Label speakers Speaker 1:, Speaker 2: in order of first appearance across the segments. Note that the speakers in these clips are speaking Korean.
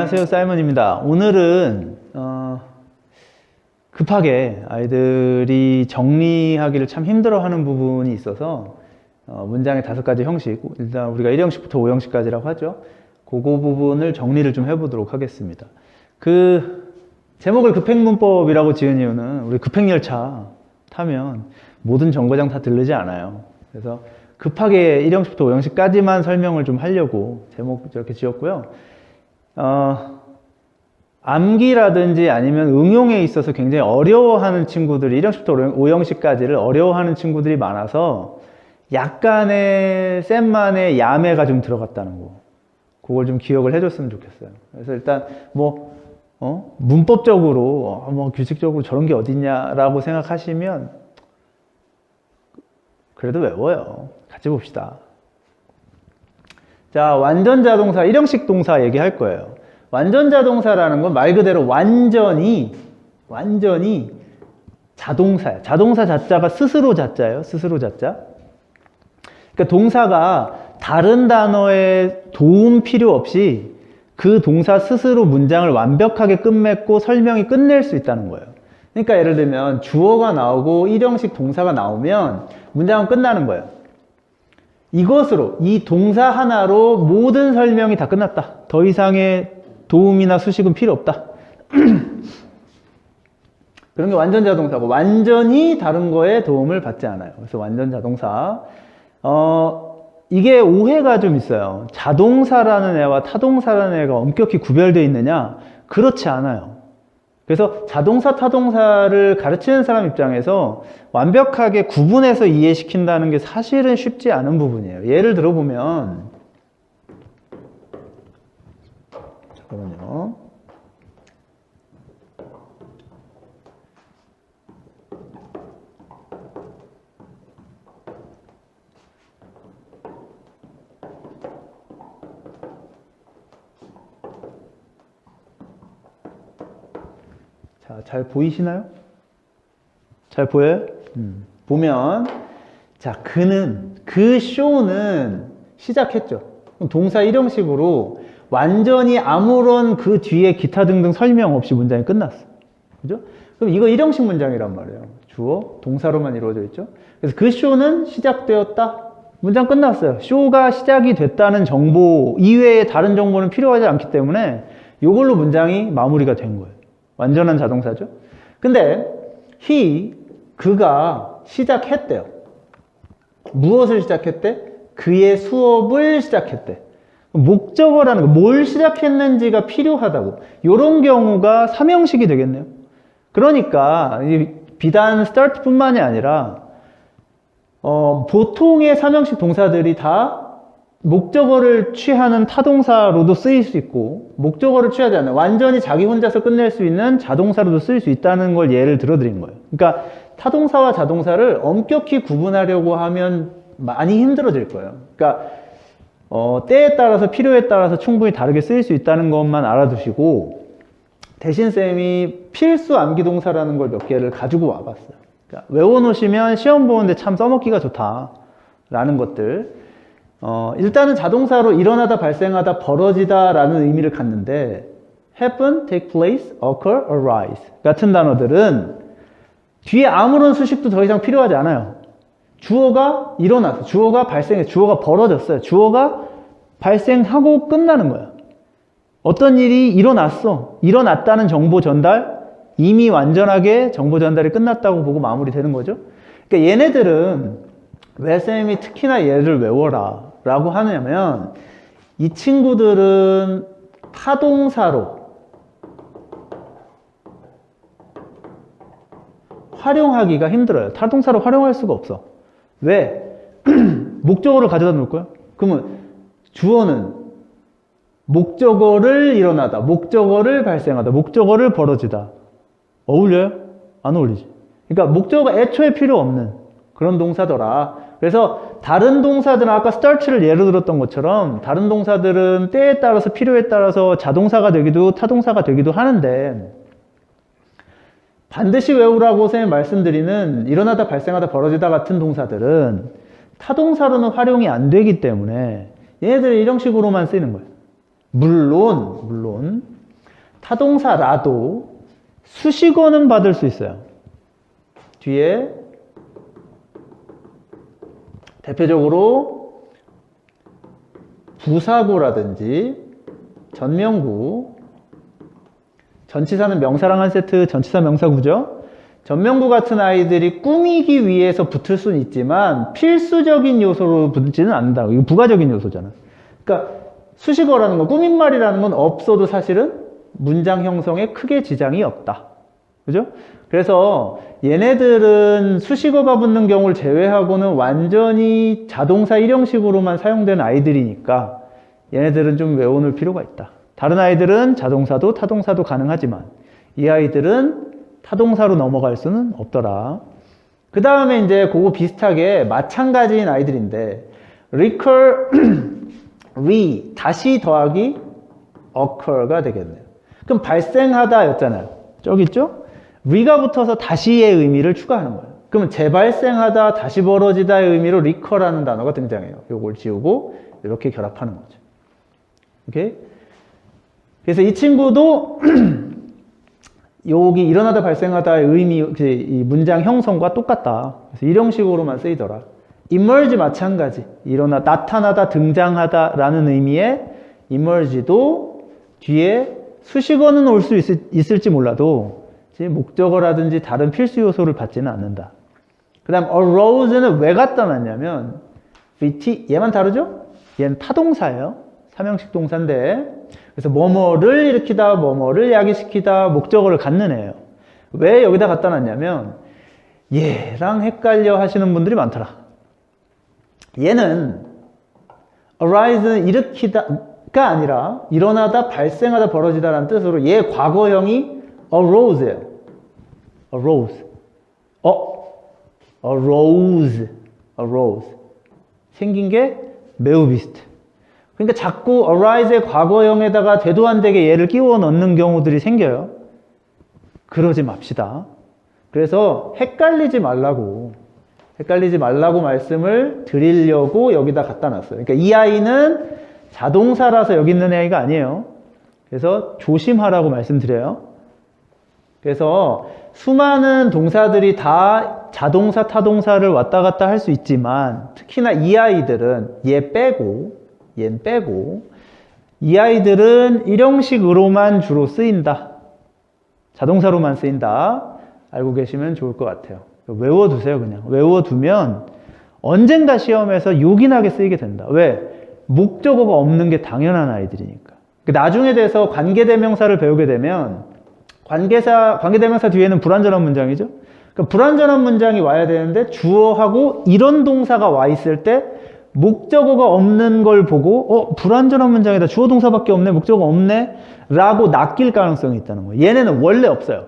Speaker 1: 안녕하세요, 사이먼입니다. 오늘은 급하게 아이들이 정리하기를 참 힘들어하는 부분이 있어서 문장의 5가지 형식, 일단 우리가 1형식부터 5형식까지라고 하죠. 그거 부분을 정리를 좀 해보도록 하겠습니다. 제목을 급행문법이라고 지은 이유는 우리 급행열차 타면 모든 정거장 다 들르지 않아요. 그래서 급하게 1형식부터 5형식까지만 설명을 좀 하려고 제목 저렇게 지었고요. 암기라든지 아니면 응용에 있어서 굉장히 어려워하는 친구들이 1형식부터 5형식까지를 어려워하는 친구들이 많아서 약간의 쌤만의 야매가 좀 들어갔다는 거, 그걸 좀 기억을 해줬으면 좋겠어요. 그래서 일단 문법적으로 규칙적으로 저런 게 어딨냐라고 생각하시면 그래도 외워요. 같이 봅시다. 자, 완전자동사, 1형식 동사 얘기할 거예요. 완전자동사라는 건 말 그대로 완전히 자동사야. 자동사 자자가 스스로 자자예요. 스스로 자자. 그러니까 동사가 다른 단어의 도움 필요 없이 그 동사 스스로 문장을 완벽하게 끝맺고 설명이 끝낼 수 있다는 거예요. 그러니까 예를 들면 주어가 나오고 1형식 동사가 나오면 문장은 끝나는 거예요. 이것으로, 이 동사 하나로 모든 설명이 다 끝났다. 더 이상의 도움이나 수식은 필요 없다. 그런 게 완전자동사고, 완전히 다른 거에 도움을 받지 않아요. 그래서 완전자동사. 이게 오해가 좀 있어요. 자동사라는 애와 타동사라는 애가 엄격히 구별되어 있느냐? 그렇지 않아요. 그래서 자동사, 타동사를 가르치는 사람 입장에서 완벽하게 구분해서 이해시킨다는 게 사실은 쉽지 않은 부분이에요. 예를 들어보면, 잠깐만요. 자, 잘 보이시나요? 잘 보여요? 보면, 자, 그 쇼는 시작했죠. 동사 1형식으로 완전히 아무런 그 뒤에 기타 등등 설명 없이 문장이 끝났어. 그죠? 그럼 이거 1형식 문장이란 말이에요. 주어, 동사로만 이루어져 있죠. 그래서 그 쇼는 시작되었다. 문장 끝났어요. 쇼가 시작이 됐다는 정보 이외에 다른 정보는 필요하지 않기 때문에 이걸로 문장이 마무리가 된 거예요. 완전한 자동사죠. 근데 그가 시작했대요. 무엇을 시작했대? 그의 수업을 시작했대. 목적어라는 거, 뭘 시작했는지가 필요하다고. 이런 경우가 3형식이 되겠네요. 그러니까 비단 start뿐만이 아니라 보통의 3형식 동사들이 다 목적어를 취하는 타동사로도 쓰일 수 있고, 목적어를 취하지 않는 완전히 자기 혼자서 끝낼 수 있는 자동사로도 쓰일 수 있다는 걸 예를 들어드린 거예요. 그러니까 타동사와 자동사를 엄격히 구분하려고 하면 많이 힘들어질 거예요. 그러니까 때에 따라서, 필요에 따라서 충분히 다르게 쓰일 수 있다는 것만 알아두시고, 대신 쌤이 필수 암기동사라는 걸 몇 개를 가지고 와봤어요. 그러니까 외워놓으시면 시험 보는데 참 써먹기가 좋다라는 것들. 일단은 자동사로 일어나다, 발생하다, 벌어지다 라는 의미를 갖는데, happen, take place, occur, arise 같은 단어들은 뒤에 아무런 수식도 더 이상 필요하지 않아요. 주어가 일어났어. 주어가 발생했어. 주어가 벌어졌어요. 주어가 발생하고 끝나는 거야. 어떤 일이 일어났어. 일어났다는 정보 전달, 이미 완전하게 정보 전달이 끝났다고 보고 마무리되는 거죠. 그러니까 얘네들은 왜 쌤이 특히나 얘를 외워라 라고 하냐면, 이 친구들은 타동사로 활용하기가 힘들어요. 타동사로 활용할 수가 없어. 왜? 목적어를 가져다 놓을 거야? 그러면 주어는 목적어를 일어나다, 목적어를 발생하다, 목적어를 벌어지다. 어울려요? 안 어울리지. 그러니까 목적어가 애초에 필요 없는 그런 동사더라. 그래서 다른 동사들은 아까 start를 예로 들었던 것처럼 다른 동사들은 때에 따라서, 필요에 따라서 자동사가 되기도 타동사가 되기도 하는데, 반드시 외우라고 선생님 말씀드리는 일어나다, 발생하다, 벌어지다 같은 동사들은 타동사로는 활용이 안 되기 때문에 얘네들은 1형식으로만 쓰이는 거예요. 물론 타동사라도 수식어는 받을 수 있어요. 뒤에 대표적으로 부사구라든지 전명구, 전치사는 명사랑 한 세트, 전치사 명사구죠. 전명구 같은 아이들이 꾸미기 위해서 붙을 수는 있지만 필수적인 요소로 붙지는 않는다. 이거 부가적인 요소잖아. 그러니까 수식어라는 건, 꾸민말이라는 건 없어도 사실은 문장 형성에 크게 지장이 없다. 그죠? 그래서 얘네들은 수식어가 붙는 경우를 제외하고는 완전히 자동사 일형식으로만 사용되는 아이들이니까 얘네들은 좀 외워놓을 필요가 있다. 다른 아이들은 자동사도 타동사도 가능하지만 이 아이들은 타동사로 넘어갈 수는 없더라. 그 다음에 이제 그거 비슷하게 마찬가지인 아이들인데 recur, 다시 더하기 occur가 되겠네요. 그럼 발생하다 였잖아요. 저기 있죠? re가 붙어서 다시의 의미를 추가하는 거예요. 그러면 재발생하다, 다시 벌어지다의 의미로 recur라는 단어가 등장해요. 요걸 지우고 이렇게 결합하는 거죠. 오케이? 그래서 이 친구도 여기 일어나다 발생하다의 의미, 이 문장 형성과 똑같다. 그래서 일형식으로만 쓰이더라. emerge 마찬가지. 나타나다, 등장하다 라는 의미의 emerge도 뒤에 수식어는 올 수 있을지 몰라도 목적어라든지 다른 필수 요소를 받지는 않는다. 그 다음 arose는 왜 갖다 놨냐면 얘만 다르죠? 얘는 타동사예요. 삼형식 동사인데 그래서 뭐뭐를 일으키다, 뭐뭐를 야기시키다 목적어를 갖는 애예요. 왜 여기다 갖다 놨냐면 얘랑 헷갈려 하시는 분들이 많더라. 얘는 arise는 일으키다가 아니라 일어나다, 발생하다, 벌어지다라는 뜻으로 얘 과거형이 arose예요. arose. 생긴 게 매우 비슷해. 그러니까 자꾸 arise의 과거형에다가 되도 안 되게 얘를 끼워 넣는 경우들이 생겨요. 그러지 맙시다. 그래서 헷갈리지 말라고 말씀을 드리려고 여기다 갖다 놨어요. 그러니까 이 아이는 자동사라서 여기 있는 아이가 아니에요. 그래서 조심하라고 말씀드려요. 그래서 수많은 동사들이 다 자동사, 타동사를 왔다 갔다 할 수 있지만 특히나 이 아이들은 얘 빼고 이 아이들은 일형식으로만 주로 쓰인다. 자동사로만 쓰인다. 알고 계시면 좋을 것 같아요. 외워두세요. 그냥 외워두면 언젠가 시험에서 요긴하게 쓰이게 된다. 왜? 목적어가 없는 게 당연한 아이들이니까. 나중에 돼서 관계대명사를 배우게 되면 관계대명사 뒤에는 불완전한 문장이죠. 그러니까 불완전한 문장이 와야 되는데 주어하고 이런 동사가 와 있을 때 목적어가 없는 걸 보고 불완전한 문장이다. 주어 동사밖에 없네. 목적어 없네. 라고 낚일 가능성이 있다는 거예요. 얘네는 원래 없어요.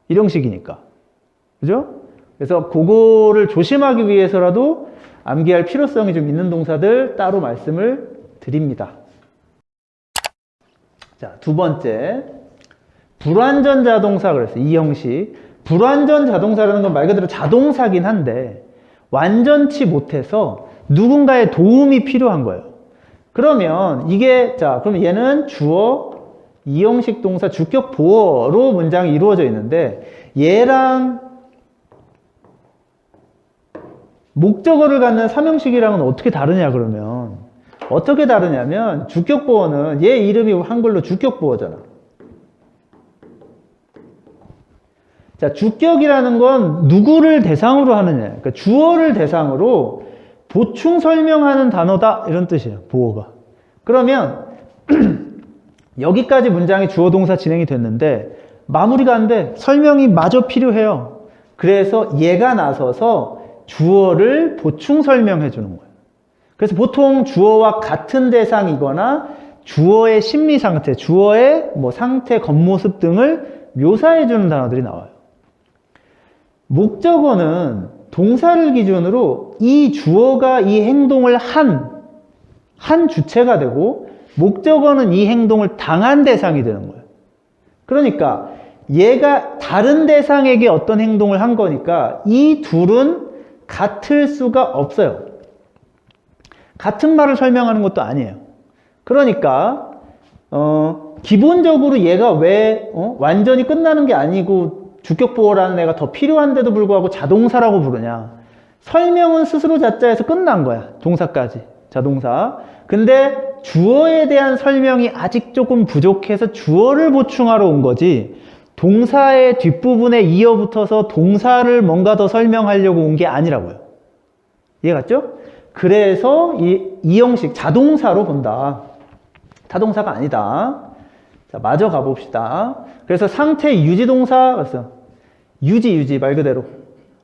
Speaker 1: 일형식이니까. 그죠? 그래서 그거를 조심하기 위해서라도 암기할 필요성이 좀 있는 동사들 따로 말씀을 드립니다. 자, 두 번째. 불완전 자동사 그랬어요. 이 형식. 불완전 자동사라는 건 말 그대로 자동사긴 한데 완전치 못해서 누군가의 도움이 필요한 거예요. 그러면 그럼 얘는 주어, 이형식 동사, 주격 보어로 문장이 이루어져 있는데 얘랑 목적어를 갖는 삼형식이랑은 어떻게 다르냐 그러면 어떻게 다르냐면 주격 보어는 얘 이름이 한글로 주격 보어잖아. 자, 주격이라는 건 누구를 대상으로 하느냐. 그러니까 주어를 대상으로 보충 설명하는 단어다 이런 뜻이에요. 보어가. 그러면 여기까지 문장이 주어 동사 진행이 됐는데 마무리가 안 돼. 설명이 마저 필요해요. 그래서 얘가 나서서 주어를 보충 설명해 주는 거예요. 그래서 보통 주어와 같은 대상이거나 주어의 심리 상태, 주어의 상태, 겉모습 등을 묘사해 주는 단어들이 나와요. 목적어는 동사를 기준으로 이 주어가 이 행동을 한 주체가 되고 목적어는 이 행동을 당한 대상이 되는 거예요. 그러니까 얘가 다른 대상에게 어떤 행동을 한 거니까 이 둘은 같을 수가 없어요. 같은 말을 설명하는 것도 아니에요. 그러니까 기본적으로 얘가 왜 완전히 끝나는 게 아니고 주격보어라는 애가 더 필요한데도 불구하고 자동사라고 부르냐. 설명은 스스로 자자에서 끝난 거야. 동사까지. 자동사. 근데 주어에 대한 설명이 아직 조금 부족해서 주어를 보충하러 온 거지, 동사의 뒷부분에 이어붙어서 동사를 뭔가 더 설명하려고 온 게 아니라고요. 이해갔죠? 그래서 이 형식 자동사로 본다. 타동사가 아니다. 자, 마저 가봅시다. 그래서 상태 유지동사, 그래서 유지 말 그대로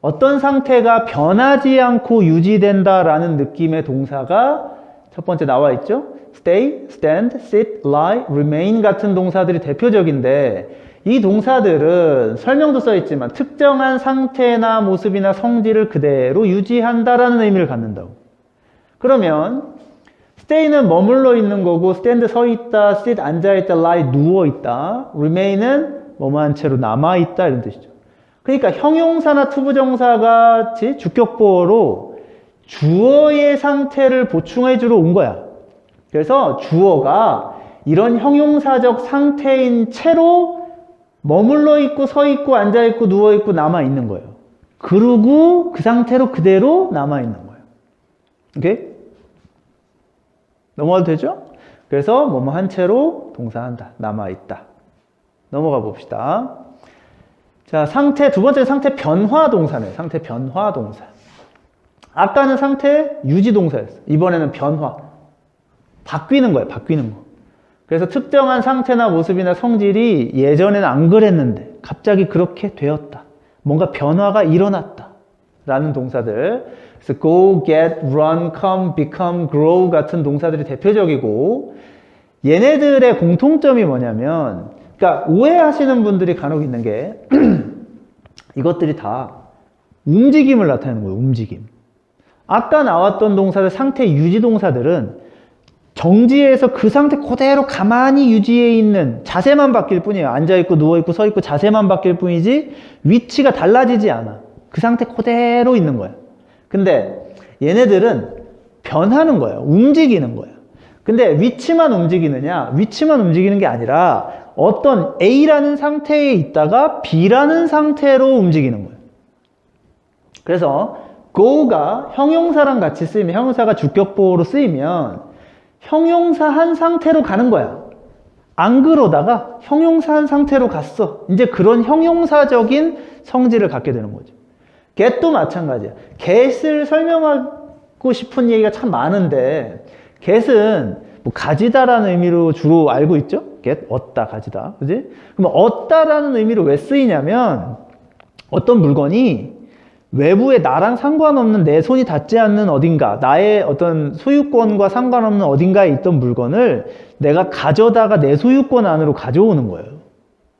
Speaker 1: 어떤 상태가 변하지 않고 유지된다라는 느낌의 동사가 첫 번째 나와 있죠. stay, stand, sit, lie, remain 같은 동사들이 대표적인데, 이 동사들은 설명도 써 있지만 특정한 상태나 모습이나 성질을 그대로 유지한다라는 의미를 갖는다고. 그러면 stay는 머물러 있는 거고, stand 서 있다, sit 앉아 있다, lie 누워 있다, remain은 뭐뭐한 채로 남아 있다 이런 뜻이죠. 그러니까 형용사나 투부정사가 주격보어로 주어의 상태를 보충해 주러 온 거야. 그래서 주어가 이런 형용사적 상태인 채로 머물러 있고 서 있고 앉아 있고 누워 있고 남아 있는 거예요. 그러고 그 상태로 그대로 남아 있는 거예요. 오케이? 넘어가도 되죠? 그래서 뭐뭐 한 채로 동사한다. 남아 있다. 넘어가 봅시다. 자, 상태 두 번째 상태 변화 동사네. 상태 변화 동사. 아까는 상태 유지 동사였어. 이번에는 변화. 바뀌는 거예요. 바뀌는 거. 그래서 특정한 상태나 모습이나 성질이 예전에는 안 그랬는데 갑자기 그렇게 되었다. 뭔가 변화가 일어났다. 라는 동사들. 그래서 go, get, run, come, become, grow 같은 동사들이 대표적이고, 얘네들의 공통점이 뭐냐면, 그러니까 오해하시는 분들이 간혹 있는 게 이것들이 다 움직임을 나타내는 거예요. 움직임. 아까 나왔던 동사들, 상태 유지 동사들은 정지해서 그 상태 그대로 가만히 유지해 있는 자세만 바뀔 뿐이에요. 앉아있고 누워있고 서있고 자세만 바뀔 뿐이지 위치가 달라지지 않아. 그 상태 그대로 있는 거야. 근데 얘네들은 변하는 거예요. 움직이는 거예요. 근데 위치만 움직이느냐? 위치만 움직이는 게 아니라 어떤 A라는 상태에 있다가 B라는 상태로 움직이는 거예요. 그래서 go가 형용사랑 같이 쓰이면, 형용사가 주격보어로 쓰이면 형용사 한 상태로 가는 거야. 안 그러다가 형용사 한 상태로 갔어. 이제 그런 형용사적인 성질을 갖게 되는 거죠. get도 마찬가지야. get을 설명하고 싶은 얘기가 참 많은데, get은 뭐 가지다라는 의미로 주로 알고 있죠? get, 얻다, 가지다. 그지? 그럼 얻다라는 의미로 왜 쓰이냐면, 어떤 물건이 외부에 나랑 상관없는, 내 손이 닿지 않는 어딘가, 나의 어떤 소유권과 상관없는 어딘가에 있던 물건을 내가 가져다가 내 소유권 안으로 가져오는 거예요.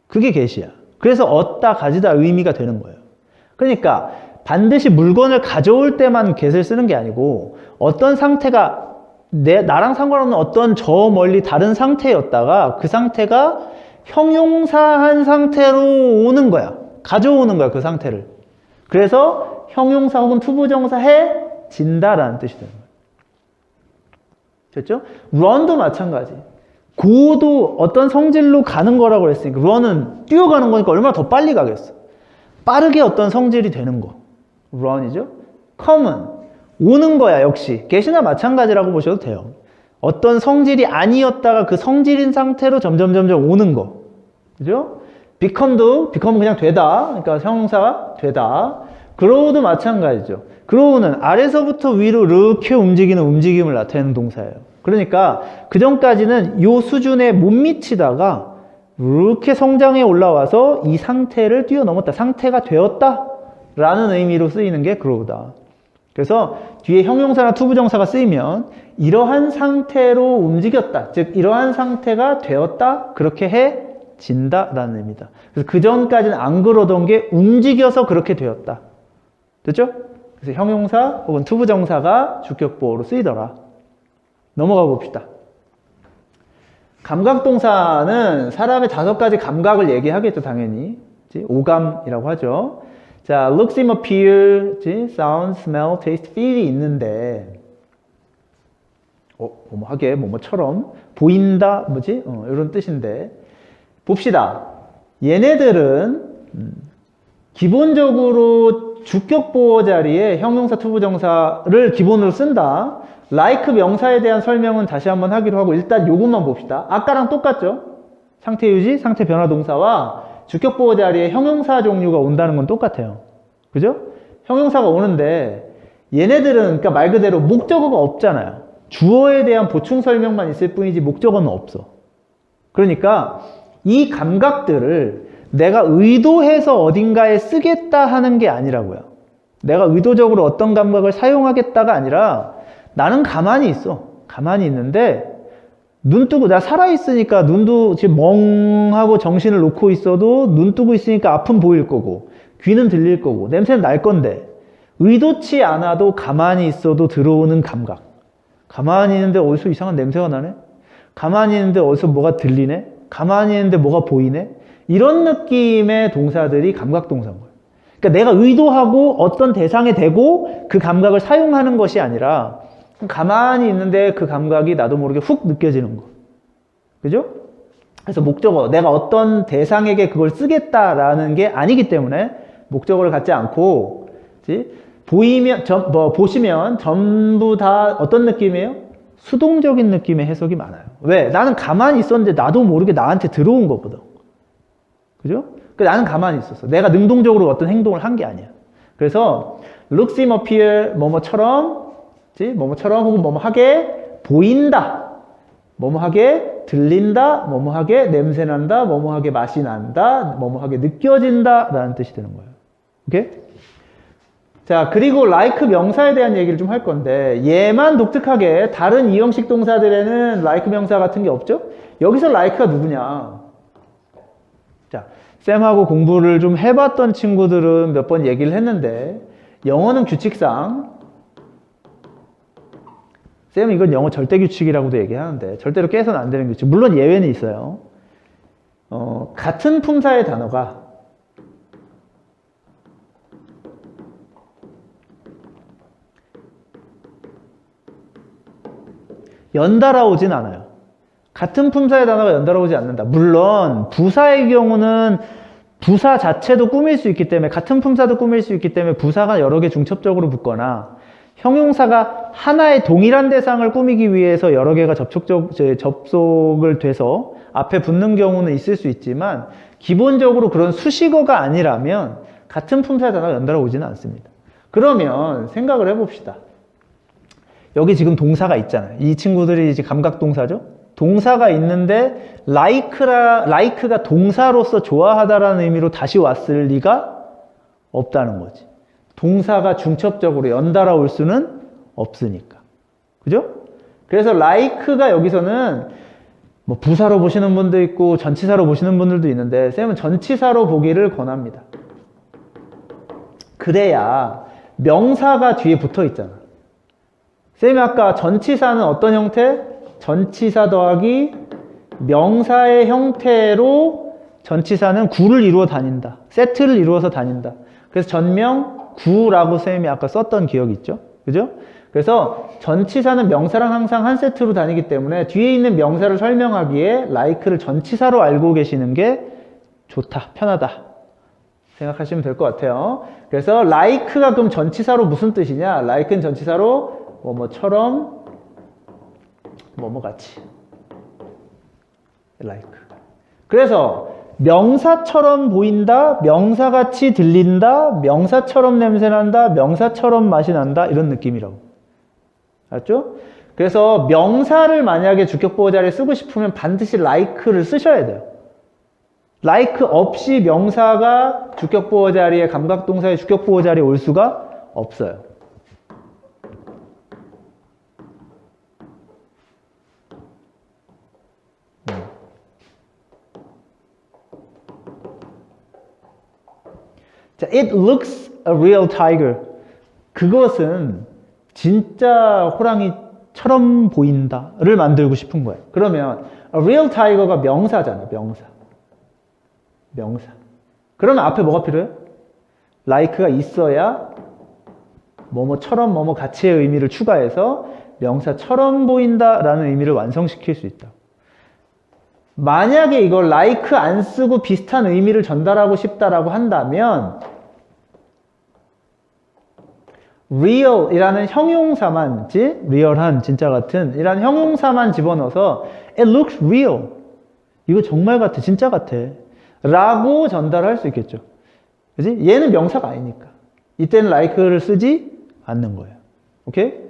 Speaker 1: 그게 get이야. 그래서 얻다, 가지다 의미가 되는 거예요. 그러니까 반드시 물건을 가져올 때만 get을 쓰는 게 아니고, 어떤 상태가 나랑 상관없는 어떤 저 멀리 다른 상태였다가 그 상태가 형용사한 상태로 오는 거야. 가져오는 거야, 그 상태를. 그래서 형용사 혹은 투부정사 해진다라는 뜻이 되는 거예요. 됐죠? run도 마찬가지. go도 어떤 성질로 가는 거라고 했으니까, run은 뛰어가는 거니까 얼마나 더 빨리 가겠어. 빠르게 어떤 성질이 되는 거. run이죠. come은 오는 거야, 역시. get이나 마찬가지라고 보셔도 돼요. 어떤 성질이 아니었다가 그 성질인 상태로 점점 오는 거. 그죠? become도, become 그냥 되다. 그러니까 형용사가 되다. grow도 마찬가지죠. grow는 아래서부터 위로 이렇게 움직이는 움직임을 나타내는 동사예요. 그러니까 그 전까지는 이 수준에 못 미치다가 이렇게 성장해 올라와서 이 상태를 뛰어넘었다. 상태가 되었다. 라는 의미로 쓰이는 게 grow다. 그래서 뒤에 형용사나 투부정사가 쓰이면 이러한 상태로 움직였다. 즉 이러한 상태가 되었다. 그렇게 해진다 라는 의미다. 그래서 그 전까지는 안 그러던 게 움직여서 그렇게 되었다. 됐죠? 그래서 형용사 혹은 투부정사가 주격보어로 쓰이더라. 넘어가 봅시다. 감각동사는 사람의 5가지 감각을 얘기하겠죠, 당연히. 오감이라고 하죠. 자, look, seem, appear, sound, smell, taste, feel이 있는데, 뭐뭐 하게, 뭐뭐처럼 보인다, 뭐지? 이런 뜻인데 봅시다. 얘네들은 기본적으로 주격 보호 자리에 형용사, 투부정사를 기본으로 쓴다. like 명사에 대한 설명은 다시 한번 하기로 하고 일단 요것만 봅시다. 아까랑 똑같죠? 상태 유지, 상태 변화 동사와 주격 보호 자리에 형용사 종류가 온다는 건 똑같아요. 그죠? 형용사가 오는데 얘네들은 그러니까 말 그대로 목적어가 없잖아요. 주어에 대한 보충 설명만 있을 뿐이지 목적어는 없어. 그러니까 이 감각들을 내가 의도해서 어딘가에 쓰겠다 하는 게 아니라고요. 내가 의도적으로 어떤 감각을 사용하겠다가 아니라 나는 가만히 있어. 가만히 있는데 눈 뜨고 나 살아있으니까 눈도 지금 멍하고 정신을 놓고 있어도 눈 뜨고 있으니까 앞은 보일 거고 귀는 들릴 거고 냄새는 날 건데 의도치 않아도 가만히 있어도 들어오는 감각. 가만히 있는데 어디서 이상한 냄새가 나네? 가만히 있는데 어디서 뭐가 들리네? 가만히 있는데 뭐가 보이네? 이런 느낌의 동사들이 감각동사인 거예요. 그러니까 내가 의도하고 어떤 대상에 대고 그 감각을 사용하는 것이 아니라 가만히 있는데 그 감각이 나도 모르게 훅 느껴지는 거. 그죠? 그래서 목적어, 내가 어떤 대상에게 그걸 쓰겠다라는 게 아니기 때문에 목적어를 갖지 않고, 보시면 전부 다 어떤 느낌이에요? 수동적인 느낌의 해석이 많아요. 왜? 나는 가만히 있었는데 나도 모르게 나한테 들어온 거거든. 그죠? 나는 가만히 있었어. 내가 능동적으로 어떤 행동을 한 게 아니야. 그래서 look, seem, appear, 뭐뭐처럼, 뭐뭐처럼 혹은 뭐뭐하게 보인다. 뭐뭐하게 들린다. 뭐뭐하게 냄새난다. 뭐뭐하게 맛이 난다. 뭐뭐하게 느껴진다. 라는 뜻이 되는 거예요. 오케이? 자, 그리고 like 명사에 대한 얘기를 좀 할 건데 얘만 독특하게 다른 이형식 동사들에는 like 명사 같은 게 없죠? 여기서 like가 누구냐? 자, 쌤하고 공부를 좀 해봤던 친구들은 몇 번 얘기를 했는데 영어는 규칙상 쌤은 이건 영어 절대 규칙이라고도 얘기하는데 절대로 깨서는 안 되는 규칙. 물론 예외는 있어요. 같은 품사의 단어가 연달아 오진 않아요. 같은 품사의 단어가 연달아 오지 않는다. 물론 부사의 경우는 부사 자체도 꾸밀 수 있기 때문에 같은 품사도 꾸밀 수 있기 때문에 부사가 여러 개 중첩적으로 붙거나 형용사가 하나의 동일한 대상을 꾸미기 위해서 여러 개가 접속을 돼서 앞에 붙는 경우는 있을 수 있지만 기본적으로 그런 수식어가 아니라면 같은 품사의 단어가 연달아 오지는 않습니다. 그러면 생각을 해봅시다. 여기 지금 동사가 있잖아요. 이 친구들이 이제 감각동사죠. 동사가 있는데 like가 동사로서 좋아하다라는 의미로 다시 왔을 리가 없다는 거지. 동사가 중첩적으로 연달아 올 수는 없으니까. 그죠? 그래서 like가 여기서는 뭐 부사로 보시는 분도 있고 전치사로 보시는 분들도 있는데 쌤은 전치사로 보기를 권합니다. 그래야 명사가 뒤에 붙어 있잖아. 쌤이 아까 전치사는 어떤 형태? 전치사 더하기 명사의 형태로 전치사는 구를 이루어 다닌다. 세트를 이루어서 다닌다. 그래서 전명 구라고 쌤이 아까 썼던 기억이 있죠? 그죠? 그래서 전치사는 명사랑 항상 한 세트로 다니기 때문에 뒤에 있는 명사를 설명하기에 like를 전치사로 알고 계시는 게 좋다, 편하다 생각하시면 될 것 같아요. 그래서 like가 그럼 전치사로 무슨 뜻이냐? like는 전치사로 뭐뭐처럼 뭐뭐같이 like. 그래서 명사처럼 보인다, 명사같이 들린다, 명사처럼 냄새난다, 명사처럼 맛이 난다 이런 느낌이라고. 알았죠? 그래서 명사를 만약에 주격보호 자리에 쓰고 싶으면 반드시 like를 쓰셔야 돼요. like 없이 명사가 주격보호 자리에 감각동사의 주격보호 자리에 올 수가 없어요. 자, it looks a real tiger. 그것은 진짜 호랑이처럼 보인다를 만들고 싶은 거예요. 그러면 a real tiger가 명사잖아, 명사. 그러면 앞에 뭐가 필요해요? like가 있어야 뭐뭐처럼 뭐뭐 같이의 의미를 추가해서 명사처럼 보인다라는 의미를 완성시킬 수 있다. 만약에 이걸 like 안 쓰고 비슷한 의미를 전달하고 싶다라고 한다면 real이라는 형용사만, 리얼한, 진짜 같은 이라는 형용사만 집어넣어서 it looks real. 이거 정말 같아, 진짜 같아. 라고 전달할 수 있겠죠. 그지? 얘는 명사가 아니니까. 이때는 like를 쓰지 않는 거예요. 오케이?